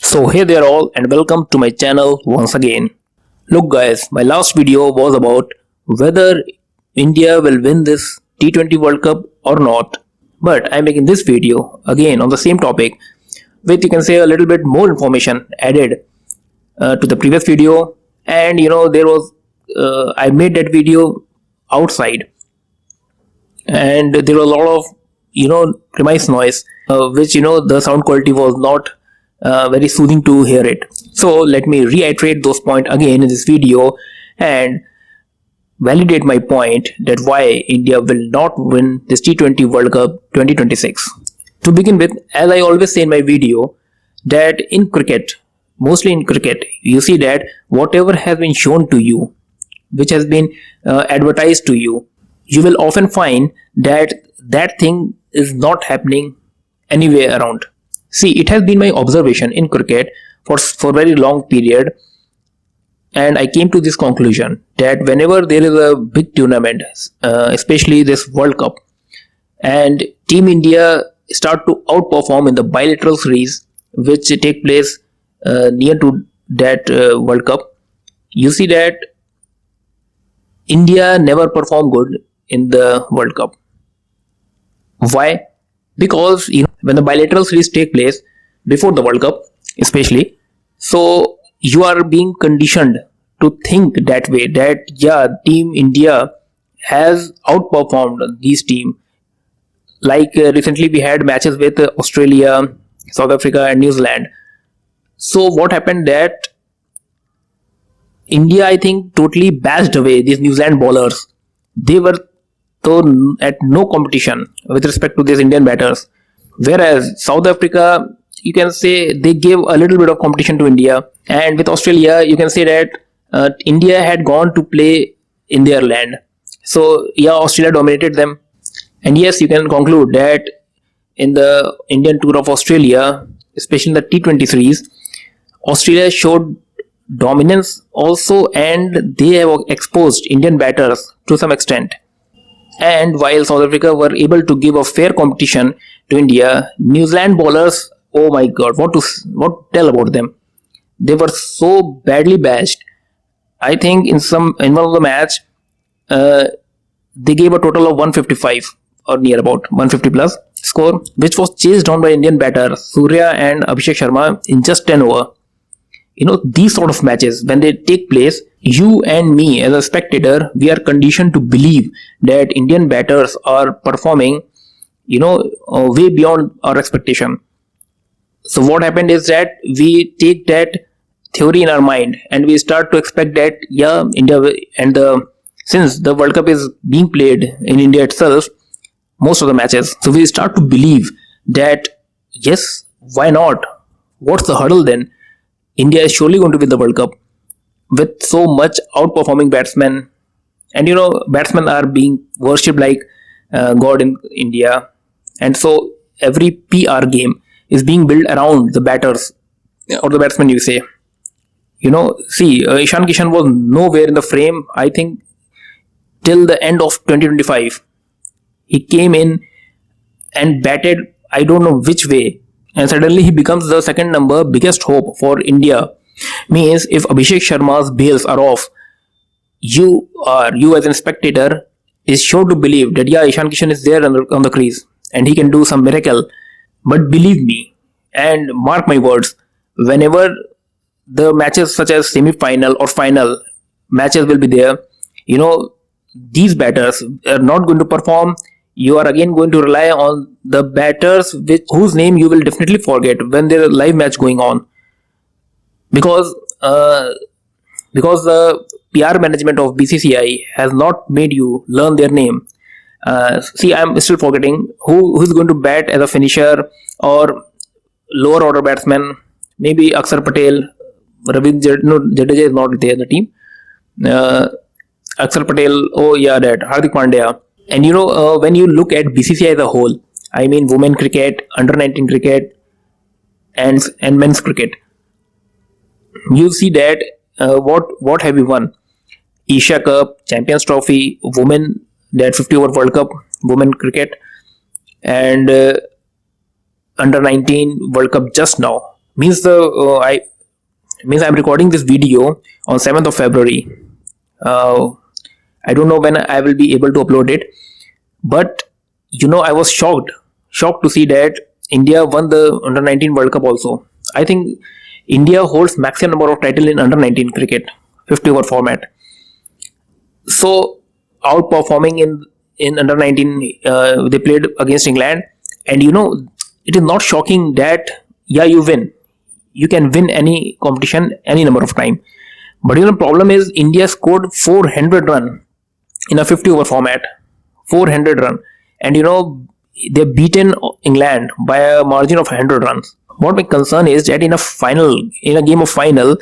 So hey there all and welcome to my channel once again. Look guys, my last video was about whether India will win this T20 World Cup or not. But I'm making this video again on the same topic with you can say a little bit more information added to the previous video. And there was I made that video outside and there was a lot of premise noise which the sound quality was not very soothing to hear it. So let me reiterate those points again in this video and validate my point that why India will not win this T20 World Cup 2026. To begin with, as I always say in my video, that in cricket, mostly in cricket, you see that whatever has been shown to you, which has been advertised to you, you will often find that that thing is not happening anywhere around. See, it has been my observation in cricket for very long period, and I came to this conclusion that whenever there is a big tournament, especially this World Cup, and Team India start to outperform in the bilateral series which take place near to that World Cup, you see that India never perform good in the World Cup. Why? Because when the bilateral series take place before the World Cup, especially, so you are being conditioned to think that way, that yeah, Team India has outperformed these team. Like recently we had matches with Australia, South Africa and New Zealand. So what happened that India, I think, totally bashed away these New Zealand bowlers. They were so at no competition with respect to these Indian batters. Whereas South Africa, you can say they gave a little bit of competition to India, and with Australia, you can say that India had gone to play in their land. So yeah, Australia dominated them, and yes, you can conclude that in the Indian tour of Australia, especially in the T20 series, Australia showed dominance also, and they have exposed Indian batters to some extent. And while South Africa were able to give a fair competition to India, New Zealand bowlers, oh my god, what tell about them? They were so badly bashed. I think in one of the match, they gave a total of 155 or near about 150 plus score, which was chased down by Indian batters Surya and Abhishek Sharma in just 10 over. These sort of matches, when they take place, you and me as a spectator, we are conditioned to believe that Indian batters are performing way beyond our expectation. So what happened is that we take that theory in our mind and we start to expect that yeah, India, and since the World Cup is being played in India itself, most of the matches, so we start to believe that yes, why not, what's the hurdle then, India is surely going to win the World Cup with so much outperforming batsmen. And batsmen are being worshipped like God in India. And so every PR game is being built around the batters or the batsmen, you say. See, Ishan Kishan was nowhere in the frame, I think, till the end of 2025. He came in and batted, I don't know which way, and suddenly he becomes the second number biggest hope for India. Means if Abhishek Sharma's bails are off, you as a spectator is sure to believe that yeah, Ishan Kishan is there on the crease and he can do some miracle. But believe me and mark my words, whenever the matches such as semi-final or final matches will be there, these batters are not going to perform. You are again going to rely on the batters whose name you will definitely forget when there is a live match going on, because the PR management of BCCI has not made you learn their name. See, I'm still forgetting who's going to bat as a finisher or lower order batsman. Maybe Akshar Patel, Jadeja is not there in the team. Akshar Patel, oh yeah, that Hardik Pandya. And when you look at BCCI as a whole, I mean women cricket, under 19 cricket, and men's cricket, you see that what have we won? Asia Cup, Champions Trophy, women, that 50 over World Cup, women cricket, and under 19 World Cup just now. Means I'm recording this video on 7th of February. Uh, I don't know when I will be able to upload it, but I was shocked to see that India won the under 19 World Cup also. I think India holds maximum number of titles in under 19 cricket, 50 over format. So outperforming in under 19, they played against England, and it is not shocking that yeah, you can win any competition any number of time. But problem is India scored 400 run in a 50 over format, 400 run, and they beaten England by a margin of 100 runs. What my concern is that in a game of final,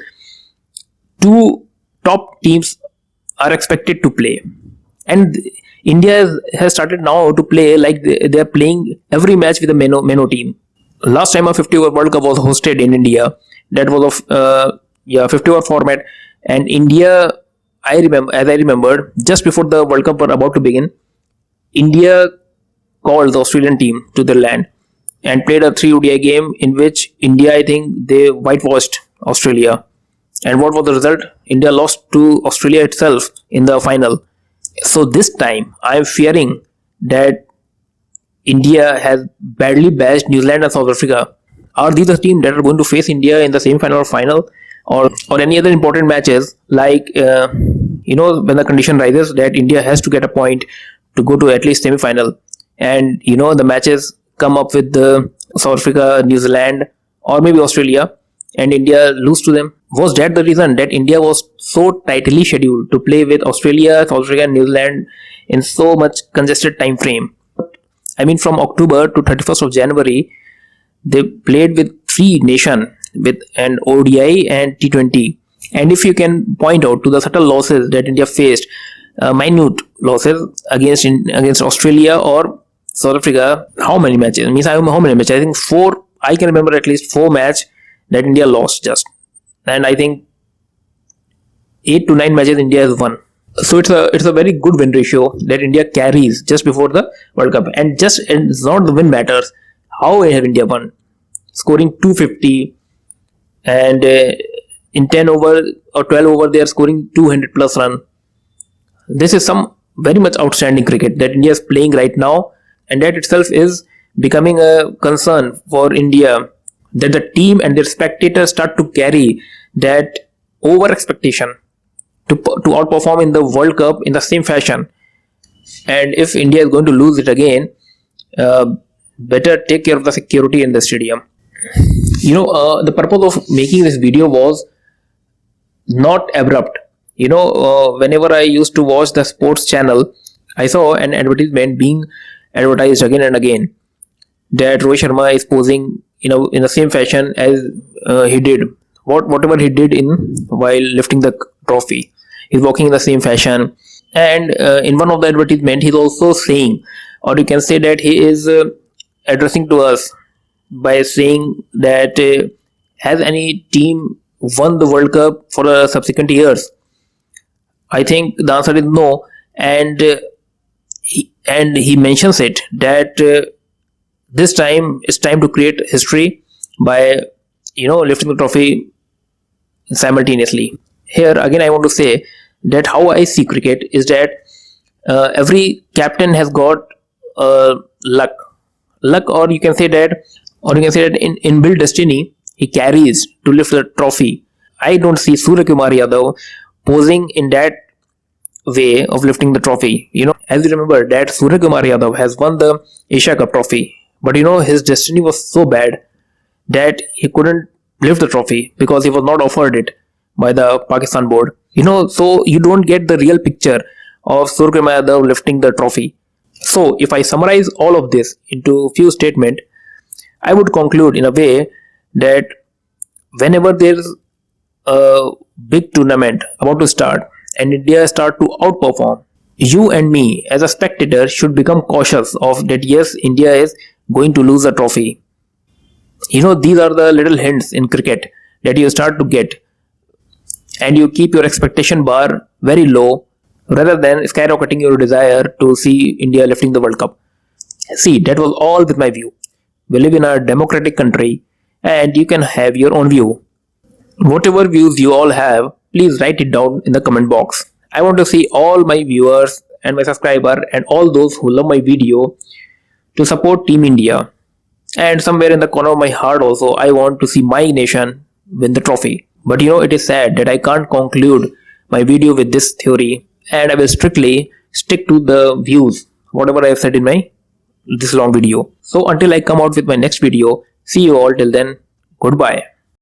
two top teams are expected to play, and India has started now to play like they are playing every match with a Meno team. Last time a 50 over World Cup was hosted in India, that was of 50 over format, and India, I remembered, just before the World Cup were about to begin, India called the Australian team to their land and played a 3 ODI game in which India, I think, they whitewashed Australia. And what was the result? India lost to Australia itself in the final. So this time, I am fearing that India has badly bashed New Zealand and South Africa. Are these the teams that are going to face India in the semi-final or final, or any other important matches like when the condition rises that India has to get a point to go to at least semi-final, and the matches come up with the South Africa, New Zealand, or maybe Australia, and India lose to them? Was that the reason that India was so tightly scheduled to play with Australia, South Africa, and New Zealand in so much congested time frame? I mean, from October to 31st of January, they played with three nations with an ODI and T20. And if you can point out to the subtle losses that India faced, minute losses against Australia or South Africa, how many matches? How many matches? I think four. I can remember at least four matches that India lost just, and I think 8 to 9 matches India has won. So it's a very good win ratio that India carries just before the World Cup, and it's not the win matters. How have India won? Scoring 250, and in 10 over or 12 over they are scoring 200 plus run. This is some very much outstanding cricket that India is playing right now, and that itself is becoming a concern for India, that the team and their spectators start to carry that over expectation to outperform in the World Cup in the same fashion. And if India is going to lose it again, better take care of the security in the stadium. The purpose of making this video was not abrupt. Whenever I used to watch the sports channel, I saw an advertisement being advertised again and again that Rohit Sharma is posing in the same fashion as he did whatever he did in while lifting the trophy. He's walking in the same fashion, and in one of the advertisement he's also saying, or you can say that he is addressing to us by saying that has any team won the World Cup for subsequent years? I think the answer is no, and he mentions it that this time it's time to create history by lifting the trophy simultaneously. Here again, I want to say that how I see cricket is that every captain has got luck, or you can say that, in inbuilt destiny he carries to lift the trophy. I don't see Surya Kumar Yadav posing in that way of lifting the trophy. As you remember that Surya Kumar Yadav has won the Asia Cup trophy, but his destiny was so bad that he couldn't lift the trophy because he was not offered it by the Pakistan board. So you don't get the real picture of Surya Kumar Yadav lifting the trophy. So if I summarize all of this into few statements, I would conclude in a way that whenever there's a big tournament about to start and India start to outperform, you and me as a spectator should become cautious of that. Yes, India is going to lose a trophy. These are the little hints in cricket that you start to get, and you keep your expectation bar very low rather than skyrocketing your desire to see India lifting the World Cup. See, that was all with my view. We live in a democratic country, and you can have your own view. Whatever views you all have, please write it down in the comment box. I want to see all my viewers and my subscriber and all those who love my video to support Team India. And somewhere in the corner of my heart also, I want to see my nation win the trophy. But it is sad that I can't conclude my video with this theory, and I will strictly stick to the views, whatever I have said in my this long video. So until I come out with my next video, see you all till then, goodbye.